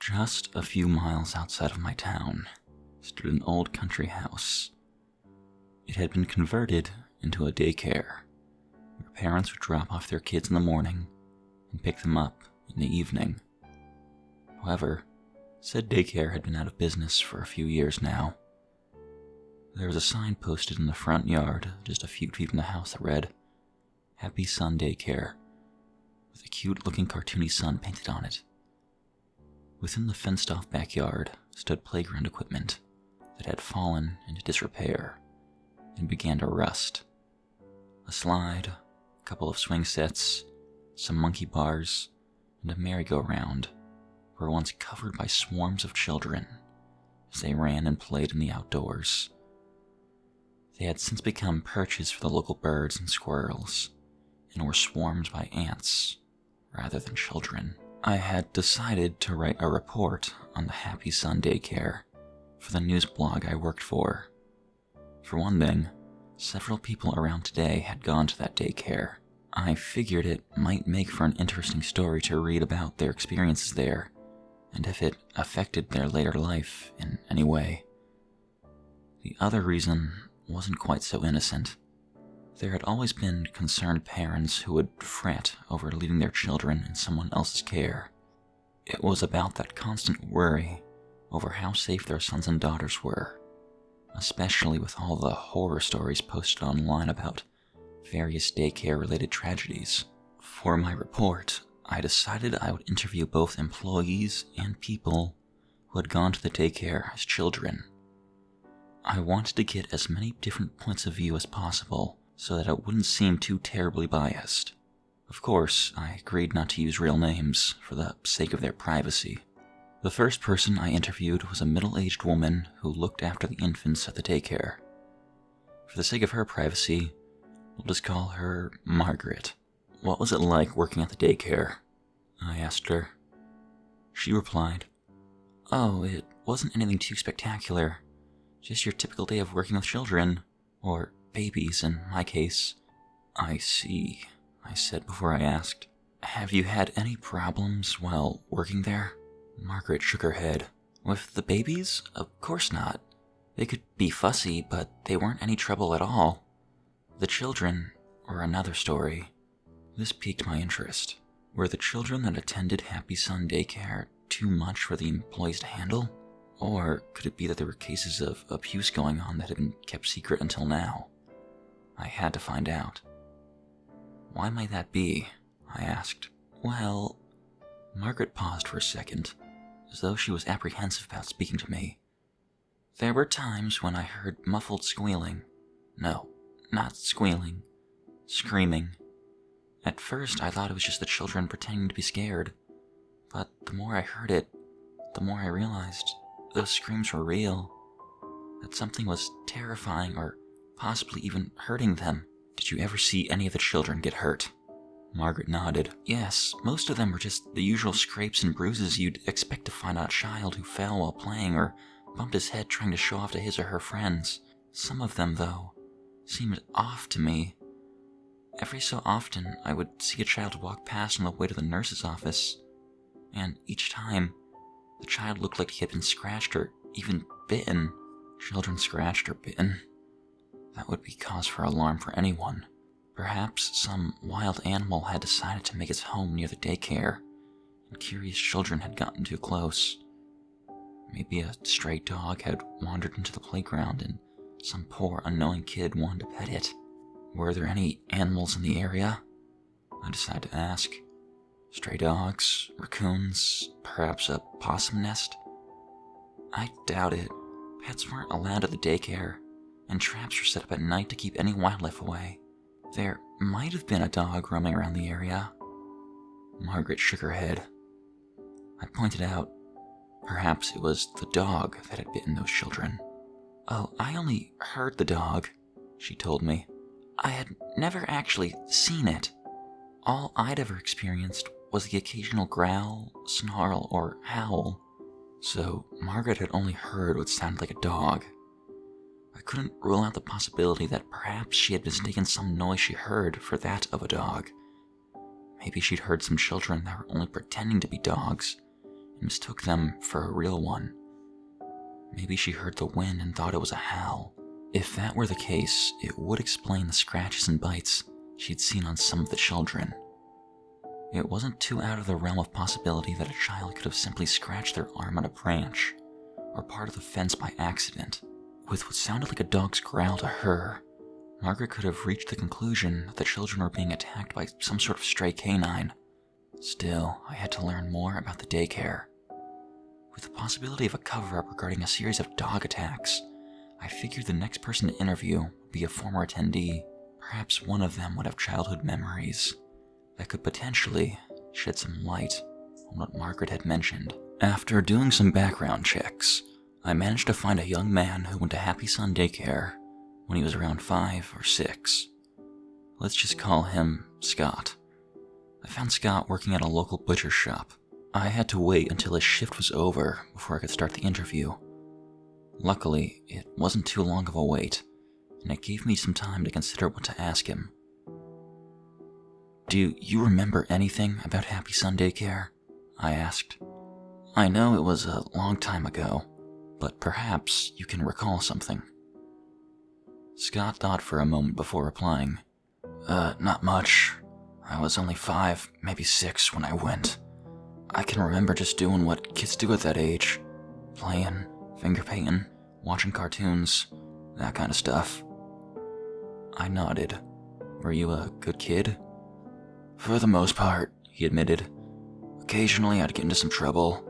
Just a few miles outside of my town stood an old country house. It had been converted into a daycare, where parents would drop off their kids in the morning and pick them up in the evening. However, said daycare had been out of business for a few years now. There was a sign posted in the front yard just a few feet from the house that read, "Happy Sun Daycare," with a cute-looking cartoony sun painted on it. Within the fenced-off backyard stood playground equipment that had fallen into disrepair and began to rust. A slide, a couple of swing sets, some monkey bars, and a merry-go-round were once covered by swarms of children as they ran and played in the outdoors. They had since become perches for the local birds and squirrels, and were swarmed by ants rather than children. I had decided to write a report on the Happy Sun Daycare for the news blog I worked for. For one thing, several people around today had gone to that daycare. I figured it might make for an interesting story to read about their experiences there, and if it affected their later life in any way. The other reason wasn't quite so innocent. There had always been concerned parents who would fret over leaving their children in someone else's care. It was about that constant worry over how safe their sons and daughters were, especially with all the horror stories posted online about various daycare-related tragedies. For my report, I decided I would interview both employees and people who had gone to the daycare as children. I wanted to get as many different points of view as possible, so that it wouldn't seem too terribly biased. Of course, I agreed not to use real names for the sake of their privacy. The first person I interviewed was a middle-aged woman who looked after the infants at the daycare. For the sake of her privacy, we'll just call her Margaret. "What was it like working at the daycare?" I asked her. She replied, "Oh, it wasn't anything too spectacular. Just your typical day of working with children, or babies in my case." "I see," I said before I asked. "Have you had any problems while working there?" Margaret shook her head. "With the babies? Of course not. They could be fussy, but they weren't any trouble at all. The children were another story." This piqued my interest. Were the children that attended Happy Sun Daycare too much for the employees to handle? Or could it be that there were cases of abuse going on that had been kept secret until now? I had to find out. "Why might that be?" I asked. "Well," Margaret paused for a second, as though she was apprehensive about speaking to me. "There were times when I heard muffled squealing. No, not squealing. Screaming. At first I thought it was just the children pretending to be scared, but the more I heard it, the more I realized those screams were real. That something was terrifying or possibly even hurting them." "Did you ever see any of the children get hurt?" Margaret nodded. "Yes, most of them were just the usual scrapes and bruises you'd expect to find on a child who fell while playing or bumped his head trying to show off to his or her friends. Some of them, though, seemed off to me. Every so often, I would see a child walk past on the way to the nurse's office, and each time, the child looked like he had been scratched or even bitten. Children scratched or bitten. That would be cause for alarm for anyone. Perhaps some wild animal had decided to make its home near the daycare, and curious children had gotten too close. Maybe a stray dog had wandered into the playground and some poor unknowing kid wanted to pet it. Were there any animals in the area? I decided to ask. Stray dogs, raccoons, perhaps a possum nest? I doubt it. Pets weren't allowed at the daycare, and traps were set up at night to keep any wildlife away. There might have been a dog roaming around the area. Margaret shook her head. I pointed out, perhaps it was the dog that had bitten those children. "Oh, I only heard the dog," she told me. "I had never actually seen it. All I'd ever experienced was the occasional growl, snarl, or howl." So Margaret had only heard what sounded like a dog. I couldn't rule out the possibility that perhaps she had mistaken some noise she heard for that of a dog. Maybe she'd heard some children that were only pretending to be dogs, mistook them for a real one. Maybe she heard the wind and thought it was a howl. If that were the case, it would explain the scratches and bites she'd seen on some of the children. It wasn't too out of the realm of possibility that a child could have simply scratched their arm on a branch, or part of the fence by accident. With what sounded like a dog's growl to her, Margaret could have reached the conclusion that the children were being attacked by some sort of stray canine. Still, I had to learn more about the daycare. With the possibility of a cover-up regarding a series of dog attacks, I figured the next person to interview would be a former attendee. Perhaps one of them would have childhood memories that could potentially shed some light on what Margaret had mentioned. After doing some background checks, I managed to find a young man who went to Happy Sun Daycare when he was around 5 or 6. Let's just call him Scott. I found Scott working at a local butcher shop. I had to wait until his shift was over before I could start the interview. Luckily, it wasn't too long of a wait, and it gave me some time to consider what to ask him. "Do you remember anything about Happy Sun Daycare?" I asked. "I know it was a long time ago, but perhaps you can recall something." Scott thought for a moment before replying. Not much. I was only 5, maybe 6 when I went. I can remember just doing what kids do at that age. Playing, finger painting, watching cartoons, that kind of stuff." I nodded. "Were you a good kid?" "For the most part," he admitted. "Occasionally I'd get into some trouble.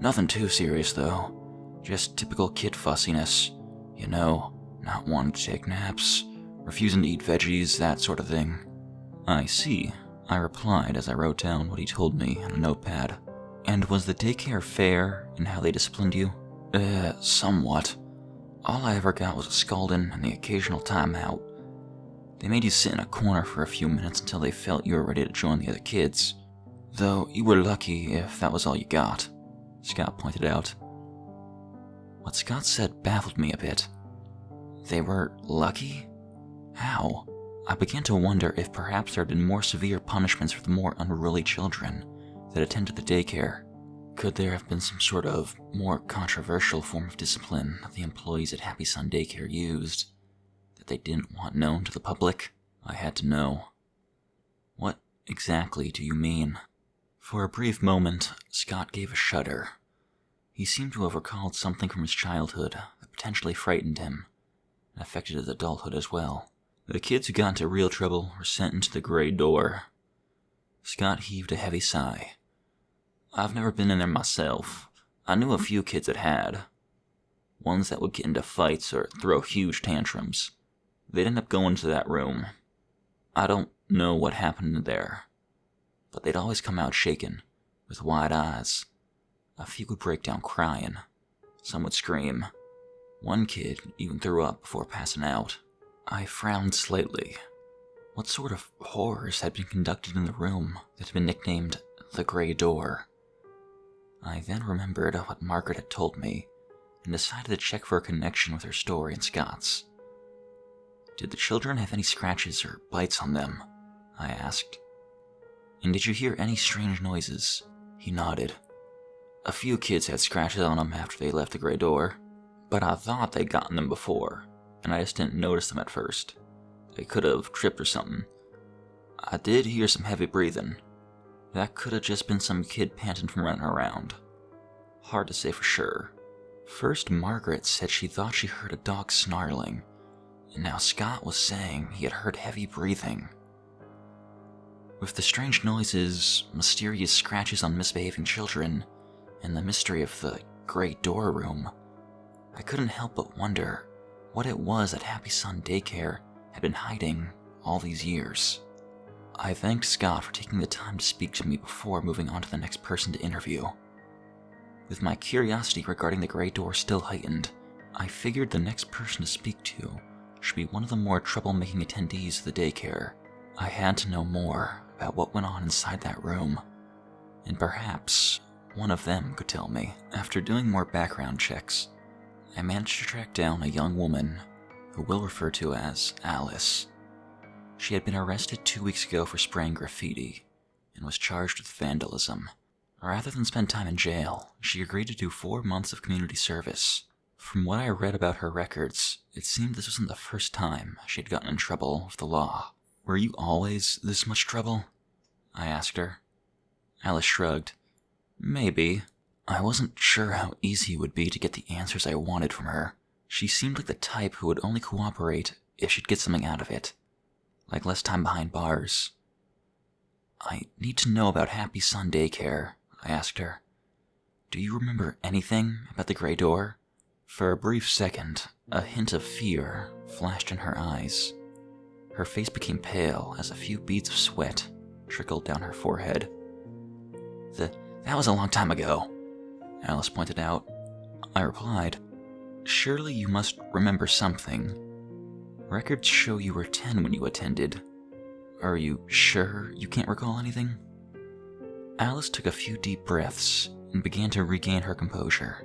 Nothing too serious though. Just typical kid fussiness. You know, not wanting to take naps, refusing to eat veggies, that sort of thing." "I see," I replied as I wrote down what he told me on a notepad. "And was the daycare fair in how they disciplined you?" Somewhat. All I ever got was a scolding and the occasional timeout. They made you sit in a corner for a few minutes until they felt you were ready to join the other kids. Though you were lucky if that was all you got," Scott pointed out. What Scott said baffled me a bit. They were lucky? How? I began to wonder if perhaps there had been more severe punishments for the more unruly children that attended the daycare. Could there have been some sort of more controversial form of discipline that the employees at Happy Sun Daycare used that they didn't want known to the public? I had to know. "What exactly do you mean?" For a brief moment, Scott gave a shudder. He seemed to have recalled something from his childhood that potentially frightened him, and affected his adulthood as well. "The kids who got into real trouble were sent into the gray door." Scott heaved a heavy sigh. "I've never been in there myself. I knew a few kids that had. Ones that would get into fights or throw huge tantrums. They'd end up going to that room. I don't know what happened in there, but they'd always come out shaken, with wide eyes. A few would break down crying. Some would scream. One kid even threw up before passing out." I frowned slightly. What sort of horrors had been conducted in the room that had been nicknamed the Grey Door? I then remembered what Margaret had told me, and decided to check for a connection with her story and Scott's. "Did the children have any scratches or bites on them?" I asked. "And did you hear any strange noises?" He nodded. "A few kids had scratches on them after they left the Grey Door, but I thought they'd gotten them before, and I just didn't notice them at first. They could have tripped or something. I did hear some heavy breathing. That could have just been some kid panting from running around. Hard to say for sure." First, Margaret said she thought she heard a dog snarling, and now Scott was saying he had heard heavy breathing. With the strange noises, mysterious scratches on misbehaving children, and the mystery of the Grey Door room, I couldn't help but wonder what it was that Happy Sun Daycare had been hiding all these years. I thanked Scott for taking the time to speak to me before moving on to the next person to interview. With my curiosity regarding the Grey Door still heightened, I figured the next person to speak to should be one of the more troublemaking attendees of the daycare. I had to know more about what went on inside that room, and perhaps one of them could tell me. After doing more background checks, I managed to track down a young woman who we'll refer to as Alice. She had been arrested 2 weeks ago for spraying graffiti and was charged with vandalism. Rather than spend time in jail, she agreed to do 4 months of community service. From what I read about her records, it seemed this wasn't the first time she had gotten in trouble with the law. Were you always this much trouble? I asked her. Alice shrugged. Maybe. I wasn't sure how easy it would be to get the answers I wanted from her. She seemed like the type who would only cooperate if she'd get something out of it. Like less time behind bars. I need to know about Happy Sun Daycare, I asked her. Do you remember anything about the gray door? For a brief second, a hint of fear flashed in her eyes. Her face became pale as a few beads of sweat trickled down her forehead. That was a long time ago, Alice pointed out. I replied, surely you must remember something. Records show you were 10 when you attended. Are you sure you can't recall anything? Alice took a few deep breaths and began to regain her composure.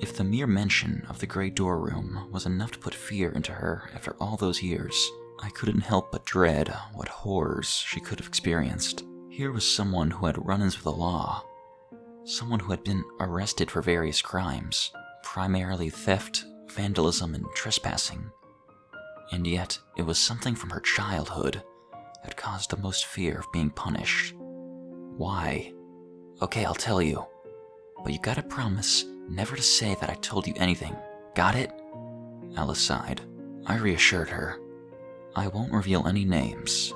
If the mere mention of the gray door room was enough to put fear into her after all those years, I couldn't help but dread what horrors she could have experienced. Here was someone who had run-ins with the law. Someone who had been arrested for various crimes, primarily theft, vandalism, and trespassing. And yet, it was something from her childhood that caused the most fear of being punished. Why? Okay, I'll tell you. But you gotta promise never to say that I told you anything. Got it? Alice sighed. I reassured her. I won't reveal any names.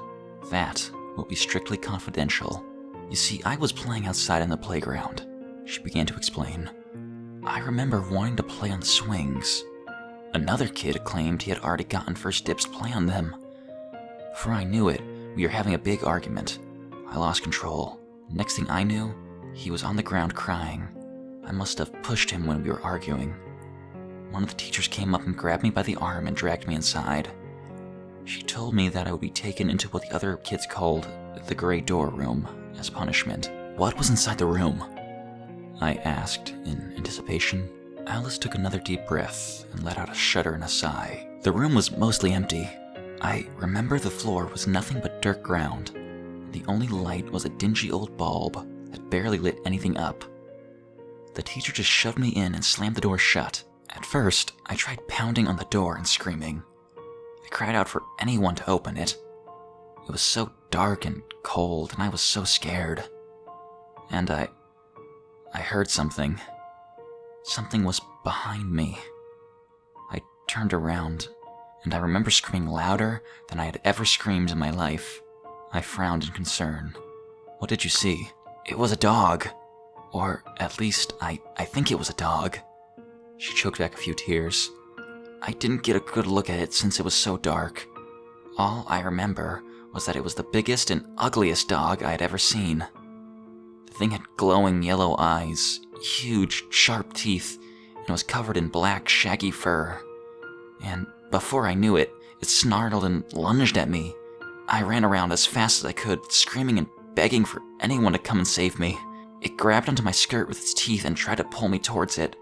That will be strictly confidential. You see, I was playing outside in the playground, she began to explain. I remember wanting to play on the swings. Another kid claimed he had already gotten first dibs to play on them. Before I knew it, we were having a big argument. I lost control. Next thing I knew, he was on the ground crying. I must have pushed him when we were arguing. One of the teachers came up and grabbed me by the arm and dragged me inside. She told me that I would be taken into what the other kids called the gray door room as punishment. What was inside the room? I asked in anticipation. Alice took another deep breath and let out a shudder and a sigh. The room was mostly empty. I remember the floor was nothing but dirt ground. The only light was a dingy old bulb that barely lit anything up. The teacher just shoved me in and slammed the door shut. At first, I tried pounding on the door and screaming. I cried out for anyone to open it. It was so dark and cold, and I was so scared. And I heard something. Something was behind me. I turned around, and I remember screaming louder than I had ever screamed in my life. I frowned in concern. What did you see? It was a dog. Or at least, I think it was a dog. She choked back a few tears. I didn't get a good look at it since it was so dark. All I remember was that it was the biggest and ugliest dog I had ever seen. The thing had glowing yellow eyes, huge, sharp teeth, and was covered in black, shaggy fur. And before I knew it, it snarled and lunged at me. I ran around as fast as I could, screaming and begging for anyone to come and save me. It grabbed onto my skirt with its teeth and tried to pull me towards it.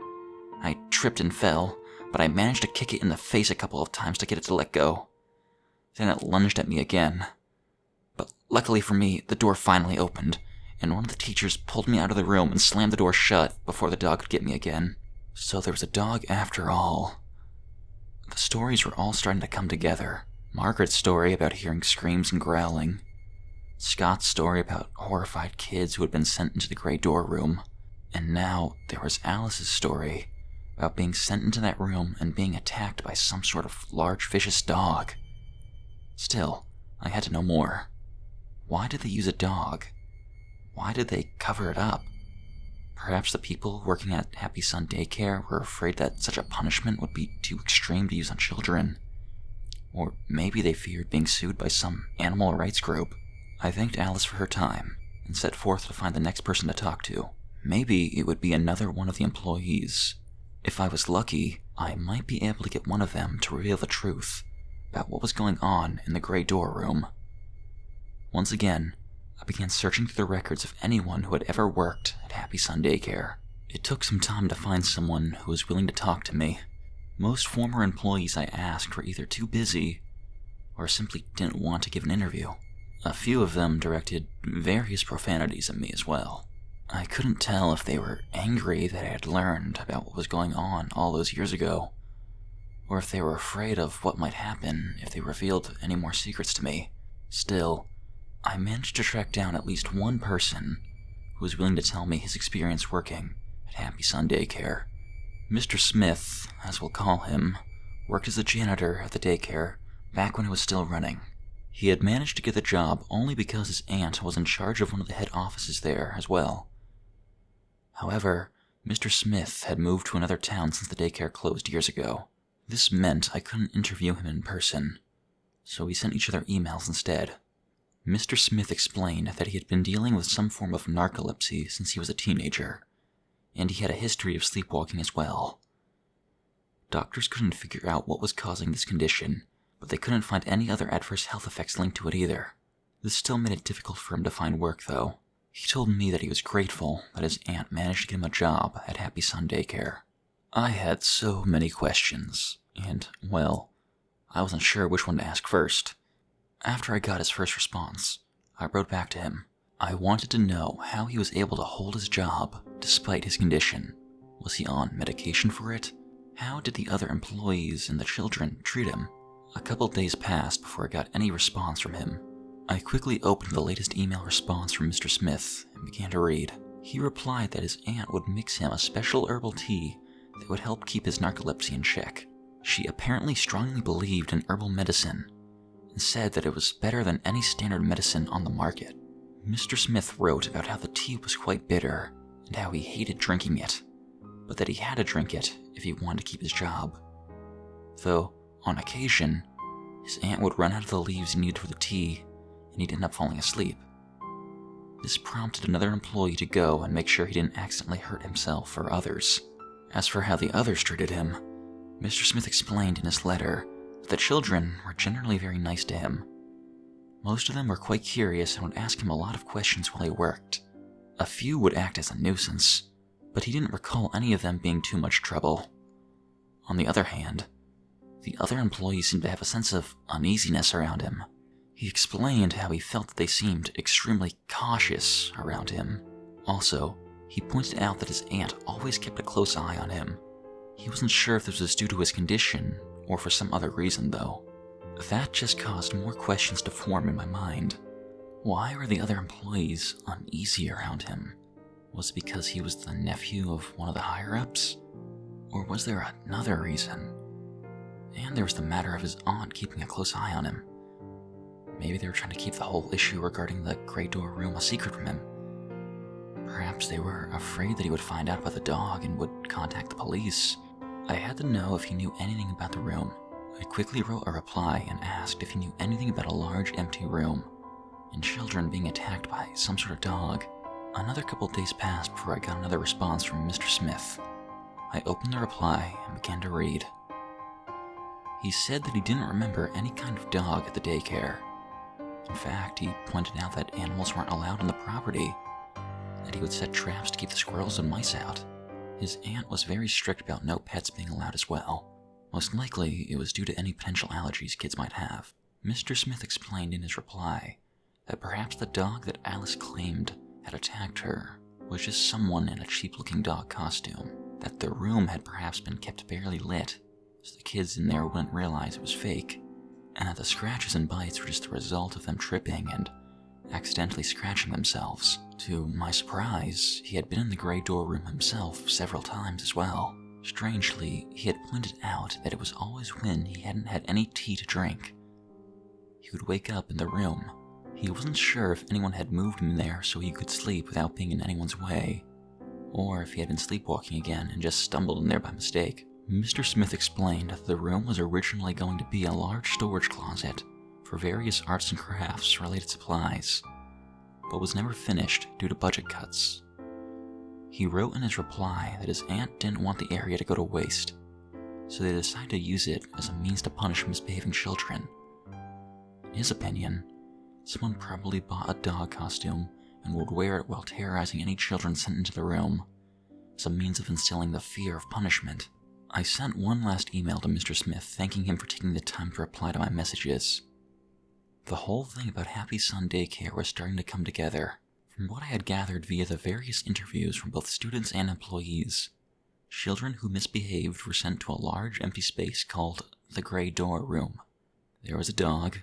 I tripped and fell, but I managed to kick it in the face a couple of times to get it to let go. Then it lunged at me again. But luckily for me, the door finally opened, and one of the teachers pulled me out of the room and slammed the door shut before the dog could get me again. So there was a dog after all. The stories were all starting to come together. Margaret's story about hearing screams and growling. Scott's story about horrified kids who had been sent into the gray door room. And now there was Alice's story about being sent into that room and being attacked by some sort of large vicious dog. Still, I had to know more. Why did they use a dog? Why did they cover it up? Perhaps the people working at Happy Sun Daycare were afraid that such a punishment would be too extreme to use on children. Or maybe they feared being sued by some animal rights group. I thanked Alice for her time and set forth to find the next person to talk to. Maybe it would be another one of the employees. If I was lucky, I might be able to get one of them to reveal the truth about what was going on in the gray door room. Once again, I began searching through the records of anyone who had ever worked at Happy Sun Daycare. It took some time to find someone who was willing to talk to me. Most former employees I asked were either too busy or simply didn't want to give an interview. A few of them directed various profanities at me as well. I couldn't tell if they were angry that I had learned about what was going on all those years ago, or if they were afraid of what might happen if they revealed any more secrets to me. Still, I managed to track down at least one person who was willing to tell me his experience working at Happy Sun Daycare. Mr. Smith, as we'll call him, worked as a janitor at the daycare back when it was still running. He had managed to get the job only because his aunt was in charge of one of the head offices there as well. However, Mr. Smith had moved to another town since the daycare closed years ago. This meant I couldn't interview him in person, so we sent each other emails instead. Mr. Smith explained that he had been dealing with some form of narcolepsy since he was a teenager, and he had a history of sleepwalking as well. Doctors couldn't figure out what was causing this condition, but they couldn't find any other adverse health effects linked to it either. This still made it difficult for him to find work, though. He told me that he was grateful that his aunt managed to get him a job at Happy Sun Daycare. I had so many questions, and, well, I wasn't sure which one to ask first. After I got his first response, I wrote back to him. I wanted to know how he was able to hold his job despite his condition. Was he on medication for it? How did the other employees and the children treat him? A couple days passed before I got any response from him. I quickly opened the latest email response from Mr. Smith and began to read. He replied that his aunt would mix him a special herbal tea that would help keep his narcolepsy in check. She apparently strongly believed in herbal medicine and said that it was better than any standard medicine on the market. Mr. Smith wrote about how the tea was quite bitter and how he hated drinking it, but that he had to drink it if he wanted to keep his job. Though, on occasion, his aunt would run out of the leaves he needed for the tea, and he'd end up falling asleep. This prompted another employee to go and make sure he didn't accidentally hurt himself or others. As for how the others treated him, Mr. Smith explained in his letter that the children were generally very nice to him. Most of them were quite curious and would ask him a lot of questions while he worked. A few would act as a nuisance, but he didn't recall any of them being too much trouble. On the other hand, the other employees seemed to have a sense of uneasiness around him. He explained how he felt that they seemed extremely cautious around him. Also, he pointed out that his aunt always kept a close eye on him. He wasn't sure if this was due to his condition or for some other reason, though. That just caused more questions to form in my mind. Why were the other employees uneasy around him? Was it because he was the nephew of one of the higher-ups? Or was there another reason? And there was the matter of his aunt keeping a close eye on him. Maybe they were trying to keep the whole issue regarding the Grey Door room a secret from him. Perhaps they were afraid that he would find out about the dog and would contact the police. I had to know if he knew anything about the room. I quickly wrote a reply and asked if he knew anything about a large empty room and children being attacked by some sort of dog. Another couple days passed before I got another response from Mr. Smith. I opened the reply and began to read. He said that he didn't remember any kind of dog at the daycare. In fact, he pointed out that animals weren't allowed on the property, that he would set traps to keep the squirrels and mice out. His aunt was very strict about no pets being allowed as well. Most likely, it was due to any potential allergies kids might have. Mr. Smith explained in his reply that perhaps the dog that Alice claimed had attacked her was just someone in a cheap-looking dog costume, that the room had perhaps been kept barely lit, so the kids in there wouldn't realize it was fake, and that the scratches and bites were just the result of them tripping and accidentally scratching themselves. To my surprise, he had been in the Grey Door room himself several times as well. Strangely, he had pointed out that it was always when he hadn't had any tea to drink. He would wake up in the room. He wasn't sure if anyone had moved him there so he could sleep without being in anyone's way, or if he had been sleepwalking again and just stumbled in there by mistake. Mr. Smith explained that the room was originally going to be a large storage closet for various arts and crafts related supplies, but was never finished due to budget cuts. He wrote in his reply that his aunt didn't want the area to go to waste, so they decided to use it as a means to punish misbehaving children. In his opinion, someone probably bought a dog costume and would wear it while terrorizing any children sent into the room, as a means of instilling the fear of punishment. I sent one last email to Mr. Smith thanking him for taking the time to reply to my messages. The whole thing about Happy Sun Daycare was starting to come together. From what I had gathered via the various interviews from both students and employees, children who misbehaved were sent to a large empty space called the Grey Door Room. There was a dog,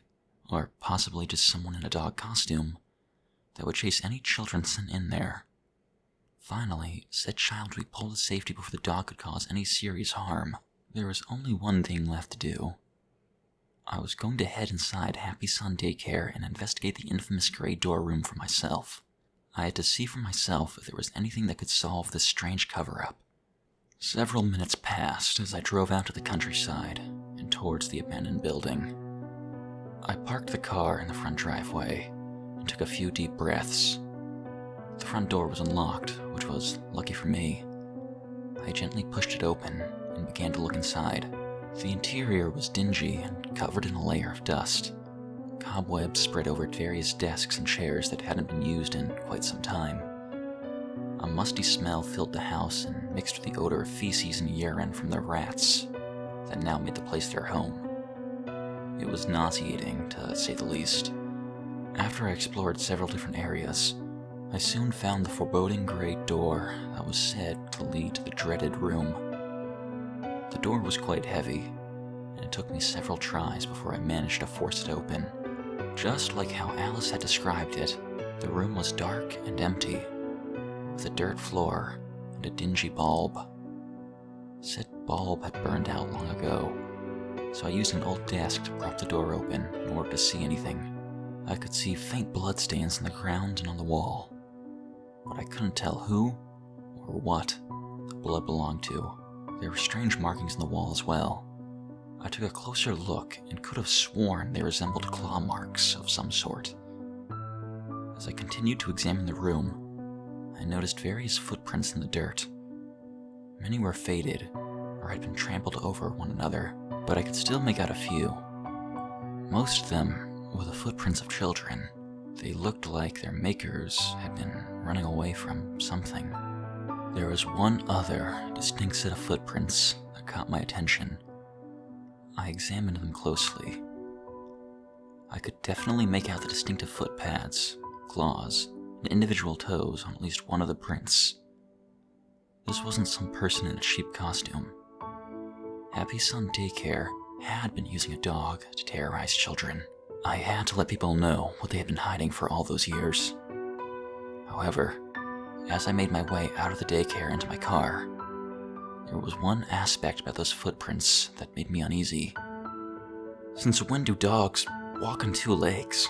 or possibly just someone in a dog costume, that would chase any children sent in there. Finally, said child would be pulled to safety before the dog could cause any serious harm. There was only one thing left to do. I was going to head inside Happy Sun Daycare and investigate the infamous Grey Door Room for myself. I had to see for myself if there was anything that could solve this strange cover-up. Several minutes passed as I drove out to the countryside and towards the abandoned building. I parked the car in the front driveway and took a few deep breaths. The front door was unlocked, which was lucky for me. I gently pushed it open and began to look inside. The interior was dingy and covered in a layer of dust. Cobwebs spread over various desks and chairs that hadn't been used in quite some time. A musty smell filled the house and mixed with the odor of feces and urine from the rats that now made the place their home. It was nauseating, to say the least. After I explored several different areas, I soon found the foreboding grey door that was said to lead to the dreaded room. The door was quite heavy, and it took me several tries before I managed to force it open. Just like how Alice had described it, the room was dark and empty, with a dirt floor and a dingy bulb. Said bulb had burned out long ago, so I used an old desk to prop the door open in order to see anything. I could see faint bloodstains on the ground and on the wall, but I couldn't tell who or what the blood belonged to. There were strange markings on the wall as well. I took a closer look and could have sworn they resembled claw marks of some sort. As I continued to examine the room, I noticed various footprints in the dirt. Many were faded or had been trampled over one another, but I could still make out a few. Most of them were the footprints of children. They looked like their makers had been running away from something. There was one other distinct set of footprints that caught my attention. I examined them closely. I could definitely make out the distinctive foot pads, claws, and individual toes on at least one of the prints. This wasn't some person in a cheap costume. Happy Sun Daycare had been using a dog to terrorize children. I had to let people know what they had been hiding for all those years. However, as I made my way out of the daycare into my car, there was one aspect about those footprints that made me uneasy. Since when do dogs walk on two legs?